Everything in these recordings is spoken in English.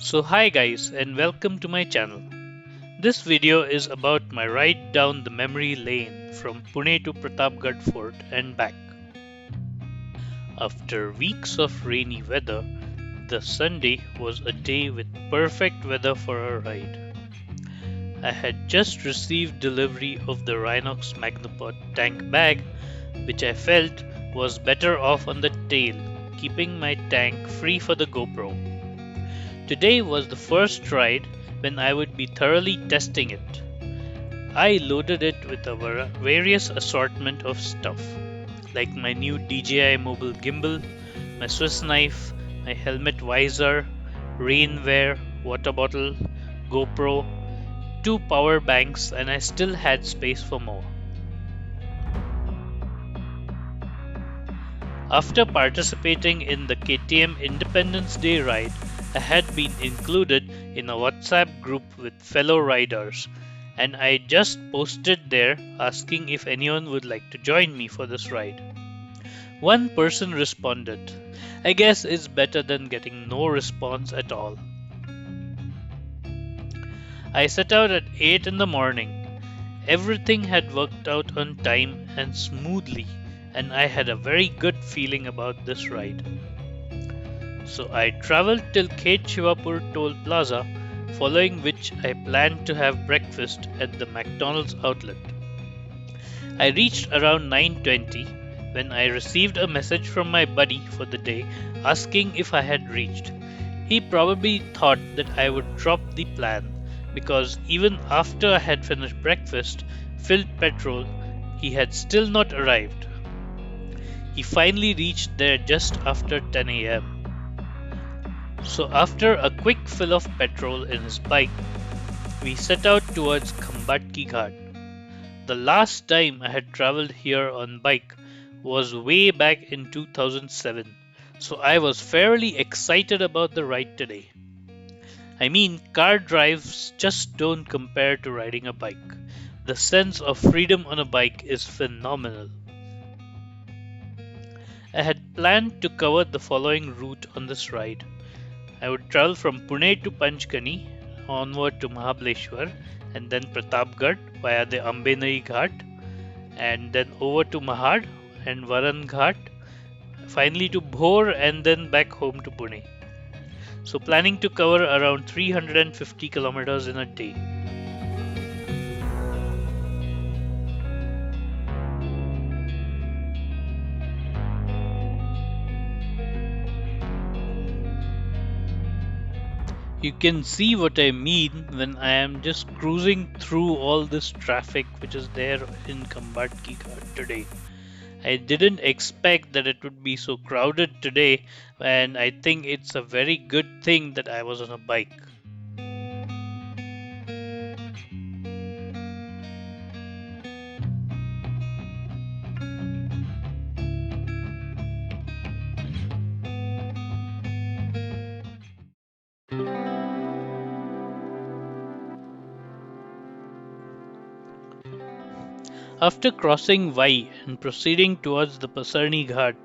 So hi guys and welcome to my channel. This video is about my ride down the memory lane from Pune to Pratapgad Fort and back. After weeks of rainy weather, the Sunday was a day with perfect weather for a ride. I had just received delivery of the Rhinox Magnapod tank bag, which I felt was better off on the tail, keeping my tank free for the GoPro. Today was the first ride when I would be thoroughly testing it. I loaded it with a various assortment of stuff, like my new DJI mobile gimbal, my Swiss knife, my helmet visor, rainwear, water bottle, GoPro, two power banks, and I still had space for more. After participating in the KTM Independence Day ride, I had been included in a WhatsApp group with fellow riders, and I just posted there asking if anyone would like to join me for this ride. One person responded. I guess it's better than getting no response at all. I set out at 8 in the morning. Everything had worked out on time and smoothly, and I had a very good feeling about this ride. So I travelled till Khet Shivapur Toll Plaza, following which I planned to have breakfast at the McDonald's outlet. I reached around 9:20 when I received a message from my buddy for the day asking if I had reached. He probably thought that I would drop the plan because even after I had finished breakfast, filled petrol, he had still not arrived. He finally reached there just after 10 am. So after a quick fill of petrol in his bike, we set out towards Khambhatki Ghat. The last time I had travelled here on bike was way back in 2007, so I was fairly excited about the ride today. I mean, car drives just don't compare to riding a bike. The sense of freedom on a bike is phenomenal. I had planned to cover the following route on this ride. I would travel from Pune to Panchgani, onward to Mahabaleshwar, and then Pratapgarh via the Ambenari Ghat, and then over to Mahad and Varan Ghat, finally to Bhor, and then back home to Pune. So planning to cover around 350 kilometers in a day. You can see what I mean when I am just cruising through all this traffic which is there in Khambhatki Ghat today. I didn't expect that it would be so crowded today, and I think it's a very good thing that I was on a bike. After crossing Vai and proceeding towards the Pasarni Ghat,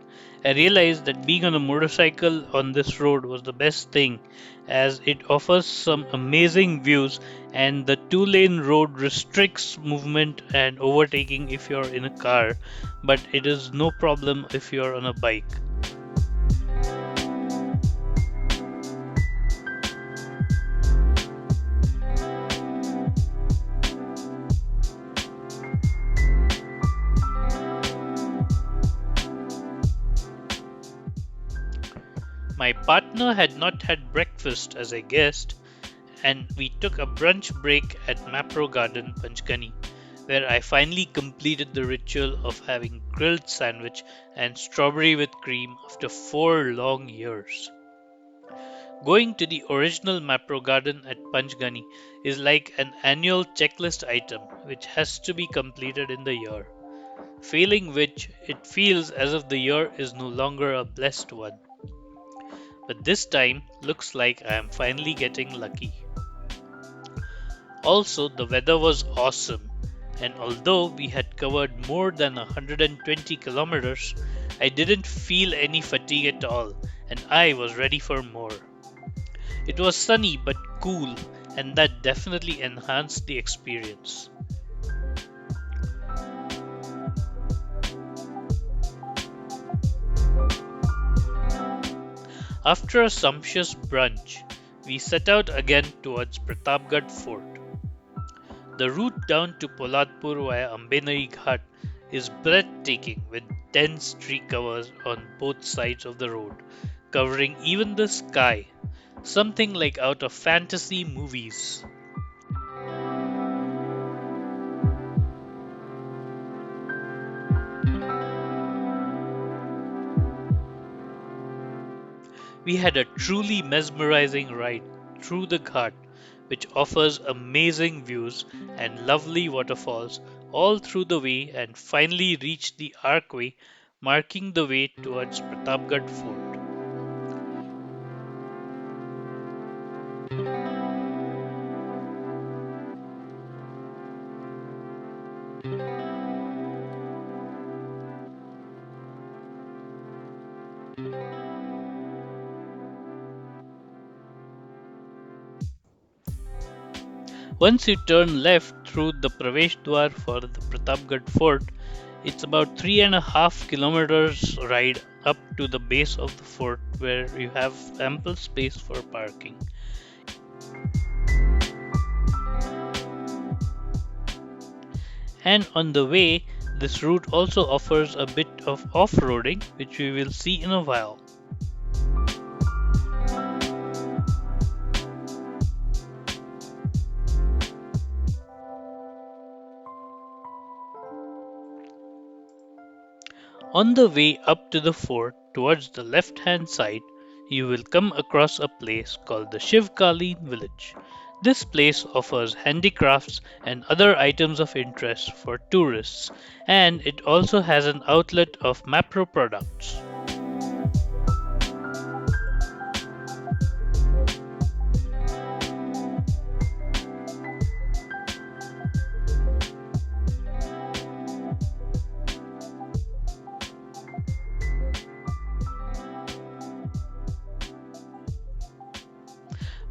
I realized that being on a motorcycle on this road was the best thing as it offers some amazing views and the two-lane road restricts movement and overtaking if you're in a car, but it is no problem if you're on a bike. My partner had not had breakfast as I guessed, and we took a brunch break at Mapro Garden, Panchgani, where I finally completed the ritual of having grilled sandwich and strawberry with cream after 4 long years. Going to the original Mapro Garden at Panchgani is like an annual checklist item which has to be completed in the year, failing which it feels as if the year is no longer a blessed one. But this time looks like I am finally getting lucky. Also, the weather was awesome, and although we had covered more than 120 kilometers, I didn't feel any fatigue at all, and I was ready for more. It was sunny but cool, and that definitely enhanced the experience. After a sumptuous brunch, we set out again towards Pratapgad Fort. The route down to Poladpur via Ambenari Ghat is breathtaking with dense tree covers on both sides of the road, covering even the sky, something like out of fantasy movies. We had a truly mesmerizing ride through the Ghat, which offers amazing views and lovely waterfalls all through the way, and finally reached the archway marking the way towards Pratapgad Fort. Once you turn left through the Pravesh Dwar for the Pratapgad Fort, it's about 3.5 kilometers ride up to the base of the fort where you have ample space for parking. And on the way, this route also offers a bit of off-roading, which we will see in a while. On the way up to the fort, towards the left hand side, you will come across a place called the Shivkali village. This place offers handicrafts and other items of interest for tourists, and it also has an outlet of Mapro products.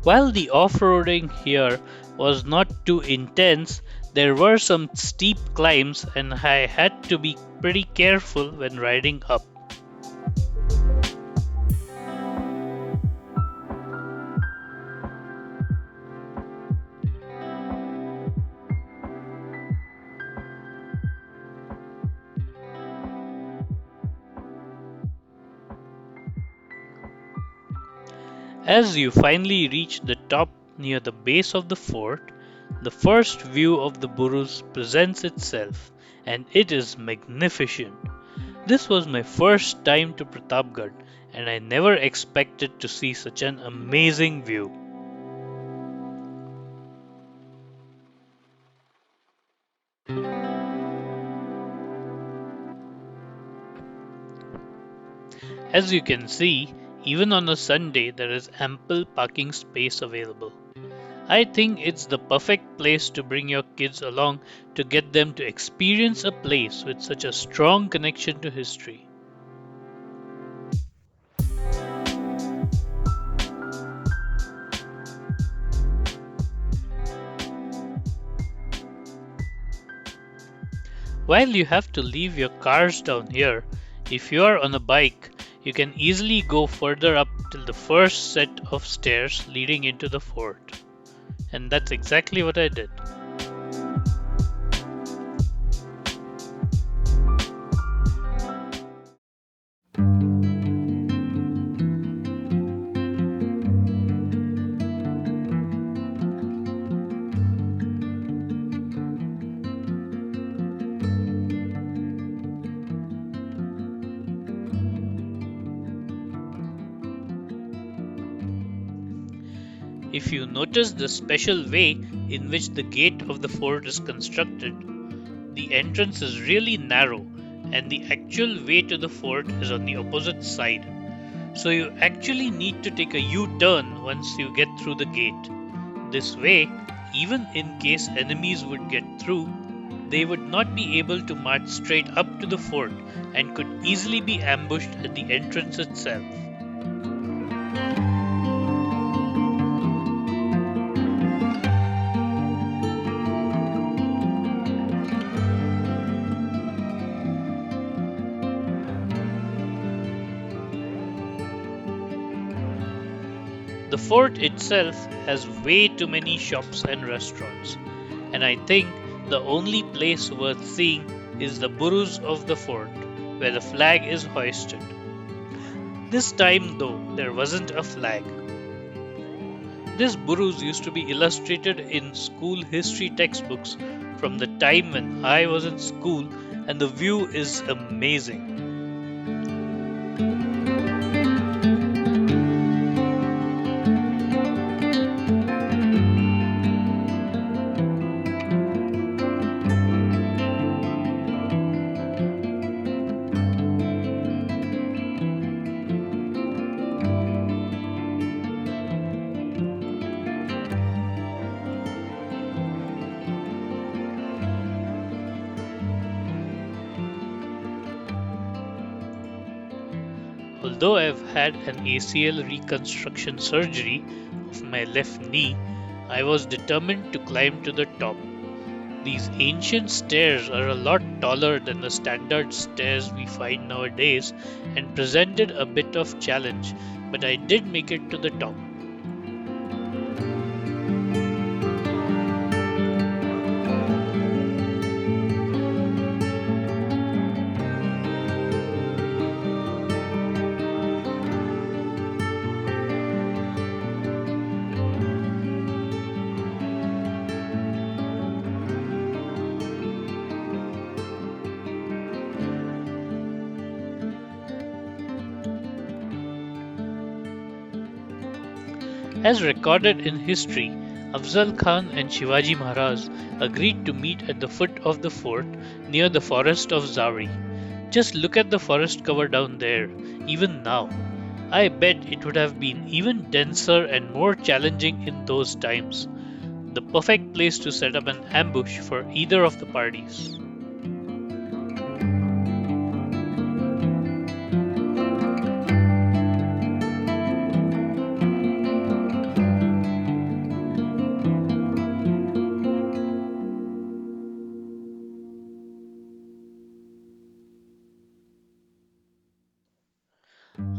While the off roading here was not too intense, there were some steep climbs, and I had to be pretty careful when riding up. As you finally reach the top near the base of the fort, the first view of the Buruj presents itself, and it is magnificent. This was my first time to Pratapgarh, and I never expected to see such an amazing view. As you can see, even on a Sunday, there is ample parking space available. I think it's the perfect place to bring your kids along to get them to experience a place with such a strong connection to history. While you have to leave your cars down here, if you are on a bike, you can easily go further up till the first set of stairs leading into the fort. And that's exactly what I did. If you notice the special way in which the gate of the fort is constructed, the entrance is really narrow and the actual way to the fort is on the opposite side. So you actually need to take a U turn once you get through the gate. This way, even in case enemies would get through, they would not be able to march straight up to the fort and could easily be ambushed at the entrance itself. The fort itself has way too many shops and restaurants, and I think the only place worth seeing is the Buruj of the fort, where the flag is hoisted. This time, though, there wasn't a flag. This Buruj used to be illustrated in school history textbooks from the time when I was in school, and the view is amazing. Although I've had an ACL reconstruction surgery of my left knee, I was determined to climb to the top. These ancient stairs are a lot taller than the standard stairs we find nowadays and presented a bit of challenge, but I did make it to the top. As recorded in history, Afzal Khan and Shivaji Maharaj agreed to meet at the foot of the fort near the forest of Zawri. Just look at the forest cover down there, even now. I bet it would have been even denser and more challenging in those times. The perfect place to set up an ambush for either of the parties.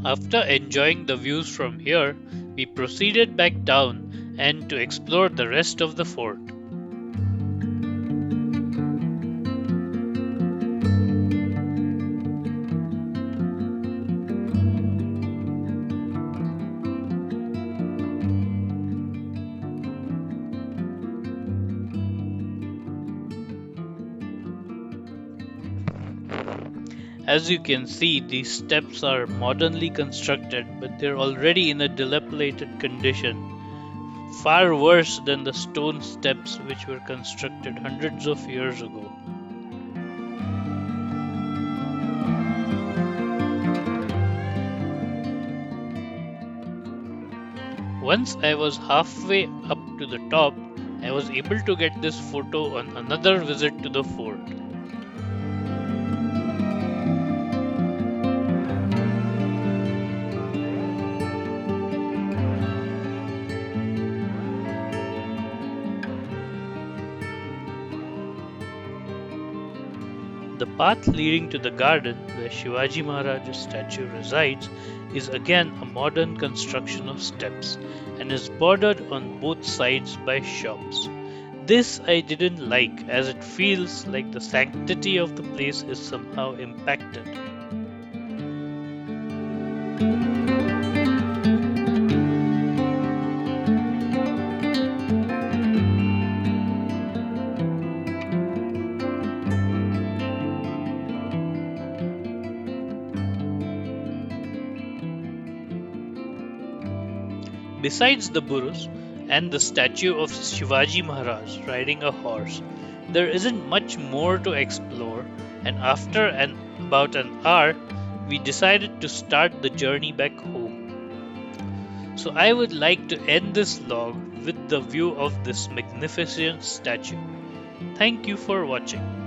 After enjoying the views from here, we proceeded back down and to explore the rest of the fort. As you can see, these steps are modernly constructed, but they're already in a dilapidated condition, far worse than the stone steps which were constructed hundreds of years ago. Once I was halfway up to the top, I was able to get this photo on another visit to the fort. The path leading to the garden where Shivaji Maharaj's statue resides is again a modern construction of steps and is bordered on both sides by shops. This I didn't like as it feels like the sanctity of the place is somehow impacted. Besides the Buruj and the statue of Shivaji Maharaj riding a horse, there isn't much more to explore, and after about an hour, we decided to start the journey back home. So I would like to end this log with the view of this magnificent statue. Thank you for watching.